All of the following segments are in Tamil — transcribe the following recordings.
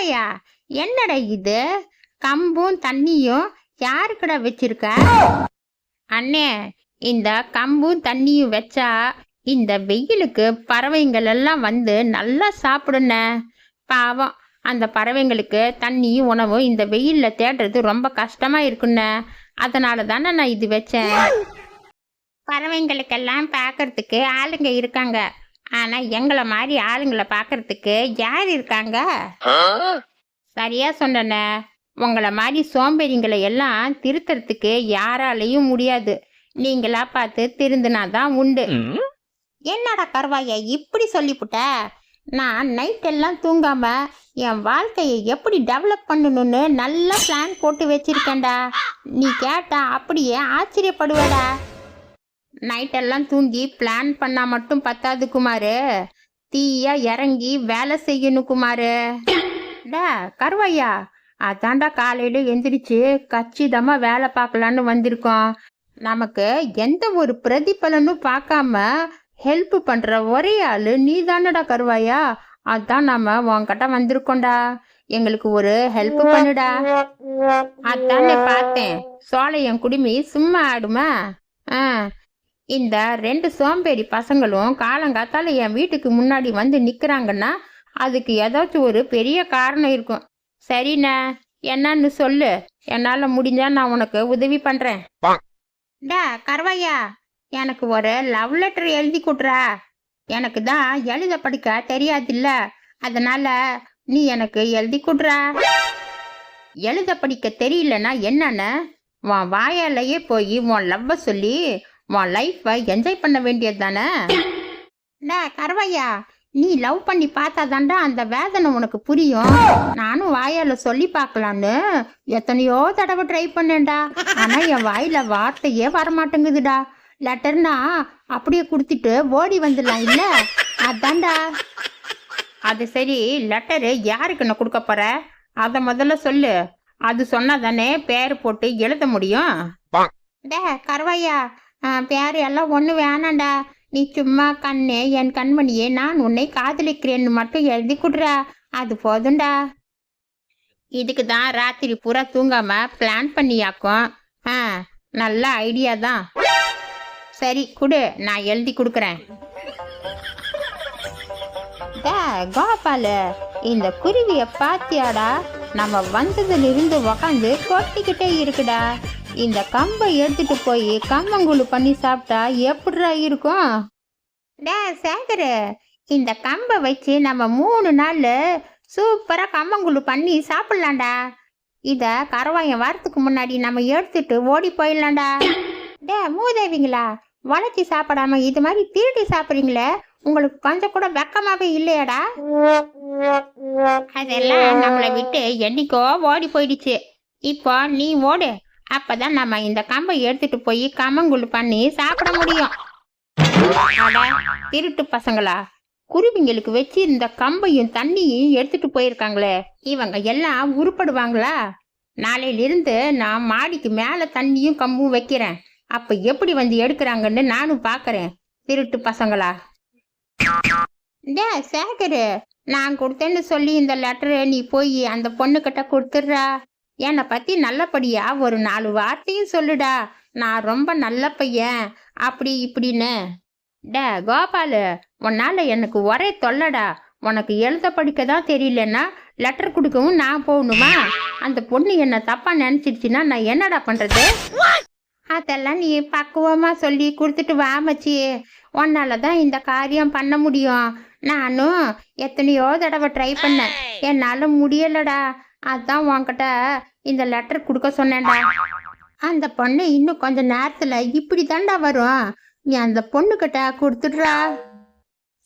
கருவாயா, என்னடா இது? கம்பும் தண்ணியும் யாருக்குடா வச்சிருக்க? அண்ணே, இந்த கம்பும் தண்ணியும் வச்சா இந்த வெயிலுக்கு பறவைங்கள் எல்லாம் வந்து நல்லா சாப்பிடுண்ண. பாவம், அந்த பறவைங்களுக்கு தண்ணியும் உணவும் இந்த வெயில்ல தேடுறது ரொம்ப கஷ்டமா இருக்குண்ண. அதனால தானே நான் இது வச்சேன். பறவைங்களுக்கெல்லாம் பார்க்கறதுக்கு ஆளுங்க இருக்காங்க, ஆனா எங்களை மாதிரி ஆளுங்களை பார்க்கறதுக்கு யார் இருக்காங்க? சரியா சொன்ன. உங்களை மாதிரி சோம்பேறிங்களை எல்லாம் திருத்தறதுக்கு யாராலையும் முடியாது. நீங்களா பார்த்து திருந்தினாதான் உண்டு. என்னடா கருவாயா இப்படி சொல்லிப்புட்ட? நான் நைட் எல்லாம் தூங்காம என் வாழ்க்கையை எப்படி டெவலப் பண்ணணும்னு நல்லா பிளான் போட்டு வச்சிருக்கேன்டா. நீ கேட்டா அப்படியே ஆச்சரியப்படுவேடா. நைட்டெல்லாம் தூங்கி பிளான் பண்ணா மட்டும் பத்தாது குமாரு, தீயா இறங்கி வேலை செய்யணும் குமாரு. டா கருவாயா, அதான்டா காலையில எந்திரிச்சு கச்சிதமா வேலை பார்க்கலான்னு வந்திருக்கோம். நமக்கு எந்த ஒரு பிரதிபலனும் பார்க்காம ஹெல்ப் பண்ற ஒரே ஆளு நீ தானடா கருவாயா. அதான் நாம உன்கிட்ட வந்திருக்கோம்டா. எங்களுக்கு ஒரு ஹெல்ப் பண்ணுடா. அதானே பார்த்தேன், சோழையன் குடுமி சும்மா ஆடுமா? இந்த 2 சோம்பேறி பசங்களும் காலங்காத்தால என் வீட்டுக்கு முன்னாடி வந்து நிக்கிறாங்கன்னா அதுக்கு ஏதாச்சும் ஒரு பெரிய காரணம் இருக்கும். சரிண்ணா, என்னன்னு சொல்லு, என்னால முடிஞ்சா நான் உனக்கு உதவி பண்றேன். டா கருவாயா, எனக்கு ஒரு லவ் லெட்டர் எழுதி கொடுறா. எனக்கு தான் எழுத படிக்க தெரியாதுல்ல, அதனால நீ எனக்கு எழுதி கொடுறா. எழுத படிக்க தெரியலன்னா என்னன்னு உன் வாயாலேயே போய் உன் லவ்வ சொல்லி உன் லைஃபை என்ஜாய் பண்ண வேண்டியது தானே. டா கருவாயா, நீ லவ் பண்ணி பார்த்தாதான்டா அந்த வேதனை உனக்கு புரியும். நானும் வாயால சொல்லி பார்க்கலான்னு எத்தனையோ தடவை ட்ரை பண்ணேன்டா, ஆனா என் வாயில வார்த்தையே வரமாட்டேங்குதுடா. லெட்டர்னா அப்படியே கொடுத்துட்டு ஓடி வந்துடலாம் இல்ல, அதான்டா. அது சரி, லெட்டரு யாருக்கு நான் கொடுக்க போற அத முதல்ல சொல்லு. அது சொன்னாதானே பேர் போட்டு எழுத முடியும். டே கருவாயா, பேர் எல்லாம் ஒண்ணு வேணாண்டா. நீ சும்மா கண்ணே என் கண்மணியே நான் உன்னை காதலிக்கிறேன்னு மட்டும் எழுதி கொடுறா, அது போதும்டா. இதுக்கு தான் ராத்திரி பூரா தூங்காம பிளான் பண்ணியாக்கும். நல்ல ஐடியா தான். சரி குடு, நான் எழுதி கொடுக்குறேன். கோபாலு, இந்த குருவிய பாத்தியாடா? நம்ம வந்ததுல இருந்து உக்காந்து கொட்டிக்கிட்டே இருக்குடா. இந்த கம்பை எடுத்துட்டு போய் கம்மங்கூழு பண்ணி சாப்பிட்டா எப்படிடா இருக்கும்? டே சேகரு, இந்த கம்பை வச்சு நம்ம 3 நாள் சூப்பரா கம்மங்கூழு பண்ணி சாப்பிடலாம்டா. இத கருவாயம் வரத்துக்கு முன்னாடி நம்ம எடுத்துட்டு ஓடி போயிடலாம்டா. டே மூதேவிங்களா, வளைச்சி சாப்பிடாம இது மாதிரி திருடி சாப்பிட்றீங்களே, உங்களுக்கு கொஞ்சம் கூட வெக்கமாவே இல்லையாடா? அதெல்லாம் நம்மளை விட்டு என்னைக்கோ ஓடி போயிடுச்சு. இப்போ நீ ஓடு, அப்பதான் நம்ம இந்த கம்பை எடுத்துட்டு போய் கம்மங்கூழு பண்ணி சாப்பிட முடியும். திருட்டு பசங்களா, குருவிங்களுக்கு வச்சு இந்த கம்பையும் தண்ணியும் எடுத்துட்டு போயிருக்காங்களே, இவங்க எல்லாம் உருப்படுவாங்களா? நாளையிலிருந்து நான் மாடிக்கு மேல தண்ணியும் கம்பும் வைக்கிறேன். அப்ப எப்படி வந்து எடுக்கிறாங்கன்னு நானும் பாக்குறேன். திருட்டு பசங்களா. டே சேகரு, நான் கொடுத்தேன்னு சொல்லி இந்த லெட்டரை நீ போய் அந்த பொண்ணுகிட்ட கொடுத்துடுறா. என்னை பத்தி நல்லபடியா ஒரு 4 வார்த்தையும் சொல்லுடா. நான் ரொம்ப நல்ல பையன் அப்படி இப்படின்னு. டே கோபாலு, உன்னால எனக்கு ஒரே தொல்லடா. உனக்கு எழுத படிக்க தான் தெரியலன்னா லெட்டர் கொடுக்கவும் நான் போகணுமா? அந்த பொண்ணு என்ன தப்பா நினைச்சிருச்சுன்னா நான் என்னடா பண்றது? அதெல்லாம் நீ பக்குவமா சொல்லி கொடுத்துட்டு வாமச்சி, உன்னாலதான் இந்த காரியம் பண்ண முடியும். நானும் எத்தனையோ தடவை ட்ரை பண்ணேன், என்னால முடியலடா. அதான் உன்கிட்ட இந்த லெட்டர் கொடுக்க சொன்னேன்டா. அந்த பொண்ணு இன்னும் கொஞ்ச நேரத்துல இப்படி தாண்டா வரும். நீ அந்த பொண்ணுகிட்ட கொடுத்துடுறா.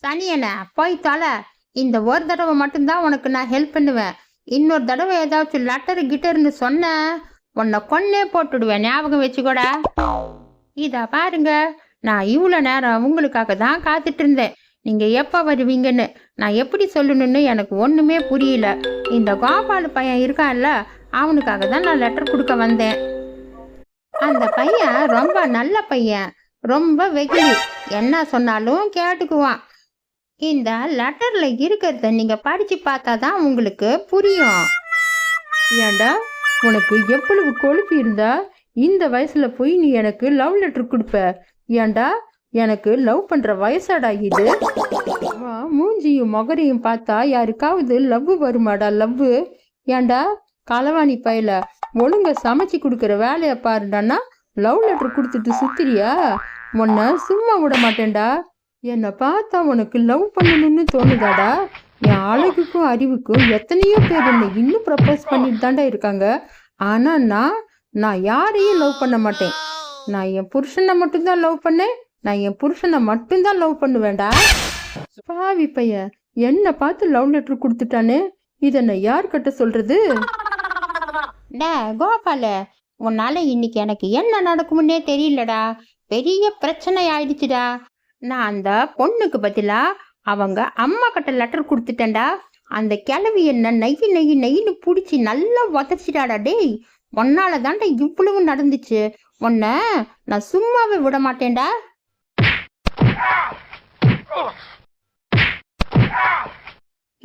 சனியனை போய் தொலை. இந்த ஒரு தடவை மட்டும்தான் உனக்கு நான் ஹெல்ப் பண்ணுவேன். இன்னொரு தடவை ஏதாச்சும் லெட்டரு கிட்டர்னு சொன்ன உன்னை கொன்னே போட்டுடுவேன், ஞாபகம் வச்சுக்கூட. இத பாருங்க, நான் இவ்வளோ நேரம் உங்களுக்காக தான் காத்துட்டு இருந்தேன். நீங்க எப்ப வருவீங்கன்னு நான் எப்படி சொல்லணும்னு எனக்கு ஒண்ணுமே புரியல. இந்த கோபாலு பையன் இருக்கான்ல, அவனுக்காக தான் நான் லெட்டர் கொடுக்க வந்தேன். அந்த பையன் ரொம்ப நல்ல பையன், ரொம்ப வெகுளி, என்ன சொன்னாலும் கேட்டுக்குவான். இந்த லெட்டர்ல இருக்கிறத நீங்க படிச்சு பார்த்தாதான் உங்களுக்கு புரியும். ஏண்டா உனக்கு எவ்வளவு கொழுப்பு இருந்தா இந்த வயசுல போய் நீ எனக்கு லவ் லெட்டர் கொடுப்ப? ஏண்டா எனக்கு லவ் பண்ற வயசாடா இது? மூஞ்சியும் மொகரையும் பார்த்தா யாருக்காவது லவ் வருமாடா? லவ்? ஏண்டா களவாணி பையல, ஒழுங்க சமைச்சு கொடுக்குற வேலையை பாருடான்னா லவ் லெட்டர் கொடுத்துட்டு சுத்திரியா? உன்னை சும்மா விட மாட்டேன்டா. என்னை பார்த்தா உனக்கு லவ் பண்ணணும்னு தோணுதாடா? என் அழகுக்கும் அறிவுக்கும் எத்தனையோ பேர் என்னை இன்னும் ப்ரப்போஸ் பண்ணிட்டு தாண்டா இருக்காங்க. ஆனா நான் யாரையும் லவ் பண்ண மாட்டேன். நான் என் புருஷனை மட்டும்தான் லவ் பண்ணேன். நான் என் புருஷனை மட்டும்தான் லவ் பண்ணுவேண்டா. பாவி பையன் என்னை பார்த்து லவ் லெட்டர் கொடுத்துட்டானே, இதை நான் யார்கிட்ட சொல்றது? டே கோபால, உன்னால இன்னைக்கு எனக்கு என்ன நடக்கும்னே தெரியலடா. பெரிய பிரச்சனை ஆயிடுச்சுடா. நான் அந்த பொண்ணுக்கு பதிலா அவங்க அம்மா கிட்ட லெட்டர் கொடுத்துட்டேன்டா. அந்த கிழவி என்ன நெய் நெய் நெய்னு பிடிச்சி நல்லா உதச்சிடாடா. டேய், உன்னால தாண்டா இவ்வளவு நடந்துச்சு. உன்னை நான் சும்மாவே விட மாட்டேன்டா.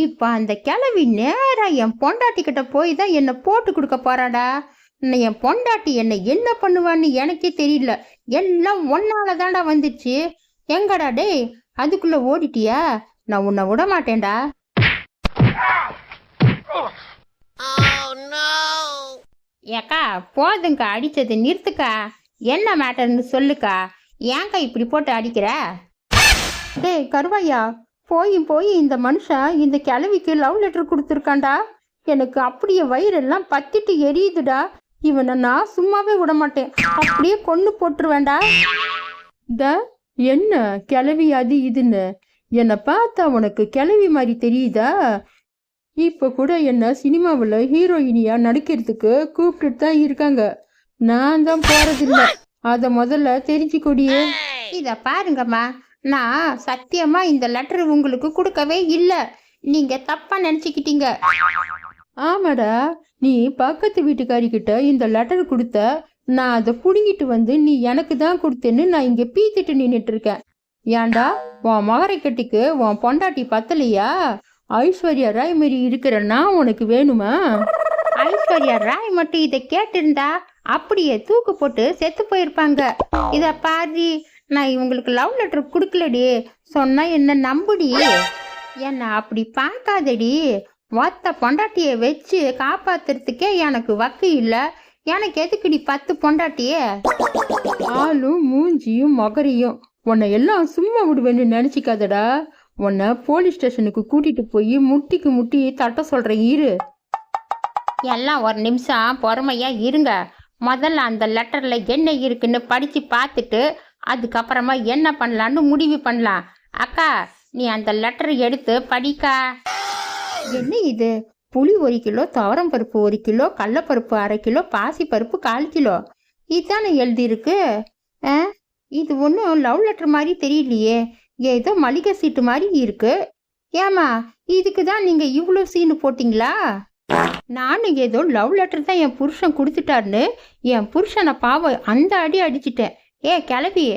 இப்ப அந்த கிழவி நேரா என் பொண்டாட்டி கிட்ட போய் தான் என்னை போட்டு கொடுக்க போறாடா. என் பொண்டாட்டி என்னை என்ன பண்ணுவான்னு எனக்கே தெரியல. எல்லாம் ஒன்னால தாண்டா வந்துச்சு. எங்கடா டேய், அதுக்குள்ள ஓடிட்டியா? நான் உன்னை விட மாட்டேன்டா. ஏக்கா போதுங்கக்கா, அடிச்சது நிறுத்துக்கா. என்ன மேட்டர்னு சொல்லுக்கா. ஏங்கா இப்படி போட்டு அடிக்கிற? டேய் கருவாயா, போய் இந்த மனுஷன் இந்த கிழவிக்கு லவ் லெட்டர் கொடுத்துருக்காண்டா. எனக்கு அப்படியே வயிறெல்லாம் பத்திட்டு எரியுதுடா. இவனை நான் சும்மாவே விட மாட்டேன். அப்படியே கொன்னு போட்டுருவேண்டா. என்ன கிழவி அது இதுன்னு என்னை பார்த்தா உனக்கு கிழவி மாதிரி தெரியுதா? இப்போ கூட என்ன சினிமாவில் ஹீரோயினியா நடிக்கிறதுக்கு கூப்பிட்டுட்டு தான் இருக்காங்க. நான் தான் போறதில்ல. அதை முதல்ல தெரிஞ்சுக்கூடியே. இத பாருங்கம்மா, நான் சத்தியமா இந்த லெட்டர் உங்களுக்கு கொடுக்கவே இல்லை. நீங்க தப்பா நினைச்சுக்கிட்டீங்க. ஆமாடா, நீ பக்கத்து வீட்டுக்காரிக்கிட்ட இந்த லெட்டர் கொடுத்த. நான் அதை புடுங்கிட்டு வந்து நீ எனக்கு தான் கொடுத்தேன்னு நான் இங்கே பீத்திட்டு நின்றுட்டு இருக்கேன். ஏண்டா உன் மகரை கட்டிக்கு உன் பொண்டாட்டி பத்தலையா? ஐஸ்வர்யா ராய் மாரி இருக்கிறன்னா உனக்கு வேணுமா? ஐஸ்வர்யா ராய் மட்டும் இதை கேட்டிருந்தா அப்படியே தூக்கு போட்டு செத்து போயிருப்பாங்க. இத பாரு, நான் இவங்களுக்கு லவ் லெட்டர் கொடுக்கலடி. சொன்னா என்ன நம்புடி. என்ன அப்படி பார்க்காதடி. ஒத்த பொண்டாட்டியை வச்சு காப்பாத்துறதுக்கே எனக்கு வக்கு இல்லை. எனக்கு எதுக்குடி 10 பொண்டாட்டியே? ஆளும் மூஞ்சியும் மொகரையும் உன்னை எல்லாம் சும்மா விடுவேன்னு நினைச்சிக்காதடா. உன்னை போலீஸ் ஸ்டேஷனுக்கு கூட்டிட்டு போய் முட்டிக்கு முட்டி தட்ட சொல்றேன் இரு. எல்லாம் ஒரு நிமிஷம் பொறுமையா இருங்க. முதல்ல அந்த லெட்டர்ல என்ன இருக்குன்னு படிச்சு பார்த்துட்டு அதுக்கப்புறமா என்ன பண்ணலான்னு முடிவு பண்ணலாம். அக்கா, நீ அந்த லெட்டர் எடுத்து படிக்கா. என்ன இது? புளி 1 கிலோ, துவரம் பருப்பு 1 கிலோ, கடலப்பருப்பு 1/2 கிலோ, பாசி பருப்பு 1/4 கிலோ. இதுதானே எழுதியிருக்கு. இது ஒன்றும் லவ் லெட்டர் மாதிரி தெரியலையே. ஏதோ மளிகை சீட்டு மாதிரி இருக்கு. ஏமா, இதுக்கு தான் நீங்க இவ்வளோ சீனு போட்டிங்களா? நானும் ஏதோ லவ் லெட்டர் தான் என் புருஷன் கொடுத்துட்டாருன்னு என் புருஷனை பாவம் அந்த அடி அடிச்சிட்டேன். கிளவி,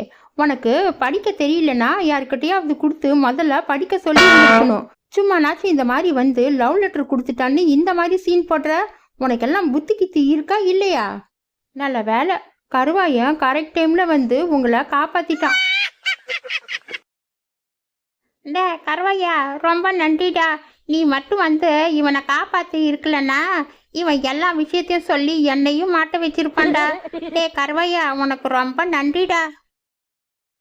உனக்கு படிக்க தெரியலனா யாருக்கிட்டையாவது கொடுத்து முதல்ல படிக்க சொல்லி இருக்கணும். சும்மானாச்சும் இந்த மாதிரி வந்து லவ் லெட்டர் கொடுத்துட்டான்னு இந்த மாதிரி சீன் போடுற. உனக்கெல்லாம் புத்தி கித்தி இருக்கா இல்லையா? நல்ல வேலை, கருவாயன் கரெக்ட் டைம்ல வந்து உங்களை காப்பாத்திட்டான். டே கருவாயா, ரொம்ப நன்றிடா. நீ மட்டும் வந்து இவனை காப்பாற்றி இருக்கலன்னா இவன் எல்லா விஷயத்தையும் சொல்லி என்னையும் மாட்ட வச்சிருப்பான்டா. டே கருவாயா, உனக்கு ரொம்ப நன்றிடா.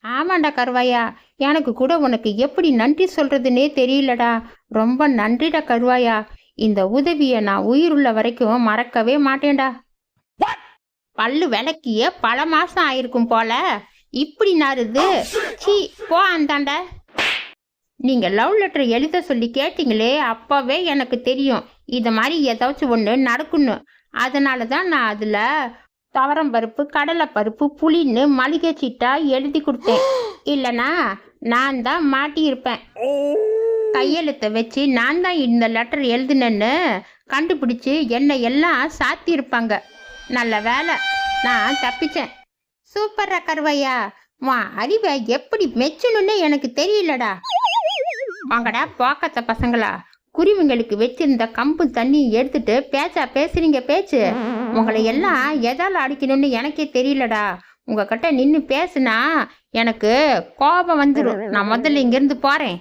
ஆமாண்டா கருவாயா, எனக்கு கூட உனக்கு எப்படி நன்றி சொல்றதுன்னே தெரியலடா. ரொம்ப நன்றிடா கருவாயா. இந்த உதவியை நான் உயிருள்ள வரைக்கும் மறக்கவே மாட்டேன்டா. பல்லு விளக்கிய பல மாசம் ஆயிருக்கும் போல இப்படி நாருது. சீ, போ அந்தாண்ட. நீங்க லவ் லெட்டர் எழுத சொல்லி கேட்டீங்களே, அப்பவே எனக்கு தெரியும் இது மாதிரி ஏதாச்சும் ஒன்று நடக்குன்னு. அதனால தான் நான் அதில் துவரம் பருப்பு, கடலை பருப்பு, புளின்னு மளிகை சீட்டா எழுதி கொடுத்தேன். இல்லைனா நான் தான் மாட்டியிருப்பேன். கையெழுத்தை வச்சு நான் தான் இந்த லெட்டர் எழுதுனேன்னு கண்டுபிடிச்சு என்னை எல்லாம் சாத்தியிருப்பாங்க. நல்ல வேலை, நான் தப்பிச்சேன். சூப்பரா கருவையா, வா அறிவை எப்படி மெச்சணுன்னே எனக்கு தெரியலடா. வாங்கடா போக்கத்த பசங்களா, குருவிங்களுக்கு வச்சிருந்த கம்பு தண்ணி எடுத்துட்டு பேசுறீங்க பேச்சு. உங்களை எல்லாம் எதால அடிக்கணும்னு எனக்கே தெரியலடா. உங்ககிட்ட நின்று பேசுனா எனக்கு கோபம் வந்துடும். நான் முதல்ல இங்கிருந்து போறேன்.